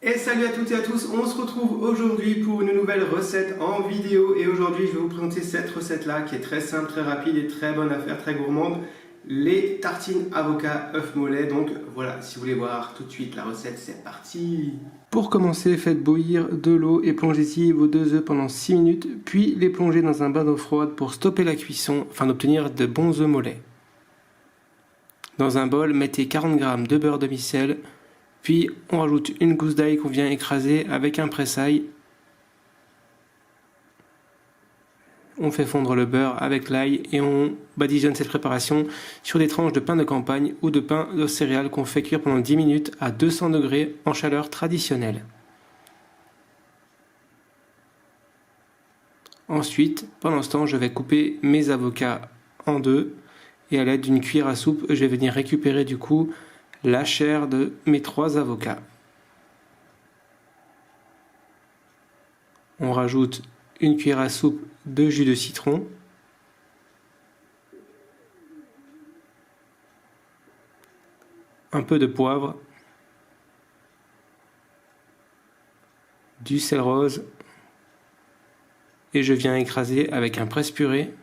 Et salut à toutes et à tous, on se retrouve aujourd'hui pour une nouvelle recette en vidéo et aujourd'hui je vais vous présenter cette recette là qui est très simple, très rapide et très bonne à faire, très gourmande, les tartines avocat œuf mollet. Donc voilà, si vous voulez voir tout de suite la recette, c'est parti. Pour commencer, faites bouillir de l'eau et plongez-y vos 2 œufs pendant 6 minutes, puis les plongez dans un bain d'eau froide pour stopper la cuisson afin d'obtenir de bons œufs mollets. Dans un bol, mettez 40 g de beurre demi-sel. Puis on rajoute une gousse d'ail qu'on vient écraser avec un presse-ail. On fait fondre le beurre avec l'ail et on badigeonne cette préparation sur des tranches de pain de campagne ou de pain de céréales qu'on fait cuire pendant 10 minutes à 200 degrés en chaleur traditionnelle. Ensuite, pendant ce temps, je vais couper mes avocats en deux et à l'aide d'une cuillère à soupe, je vais venir récupérer du coup la chair de mes 3 avocats. On rajoute une cuillère à soupe de jus de citron, un peu de poivre, du sel rose et je viens écraser avec un presse-purée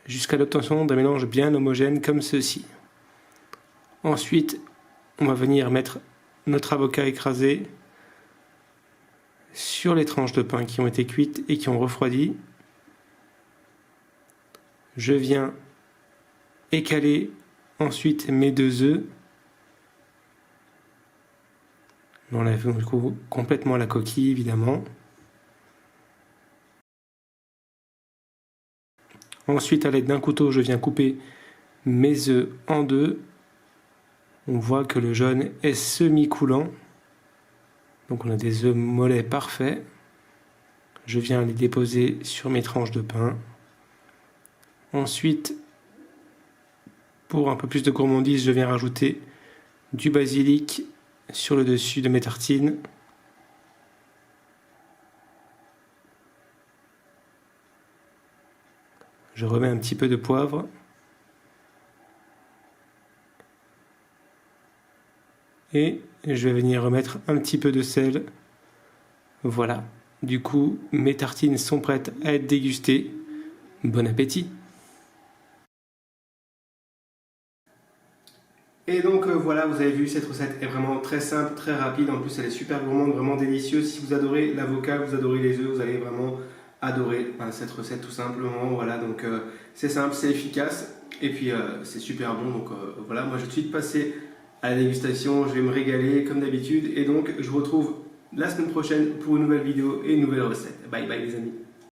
jusqu'à l'obtention d'un mélange bien homogène comme ceci. Ensuite, on va venir mettre notre avocat écrasé sur les tranches de pain qui ont été cuites et qui ont refroidi. Je viens écaler ensuite mes 2 œufs. On enlève du coup complètement la coquille évidemment. Ensuite, à l'aide d'un couteau, je viens couper mes œufs en deux. On voit que le jaune est semi-coulant. Donc on a des œufs mollets parfaits. Je viens les déposer sur mes tranches de pain. Ensuite, pour un peu plus de gourmandise, je viens rajouter du basilic sur le dessus de mes tartines. Je remets un petit peu de poivre. Et je vais venir remettre un petit peu de sel. Voilà, du coup mes tartines sont prêtes à être dégustées. Bon appétit! Et donc voilà, vous avez vu, cette recette est vraiment très simple, très rapide. En plus elle est super gourmande, vraiment délicieuse. Si vous adorez l'avocat, vous adorez les œufs, vous allez vraiment adorer cette recette tout simplement. Voilà, donc c'est simple, c'est efficace et puis c'est super bon. Donc voilà, moi je vais tout de suite passer à la dégustation, je vais me régaler comme d'habitude et donc je vous retrouve la semaine prochaine pour une nouvelle vidéo et une nouvelle recette. Bye bye les amis.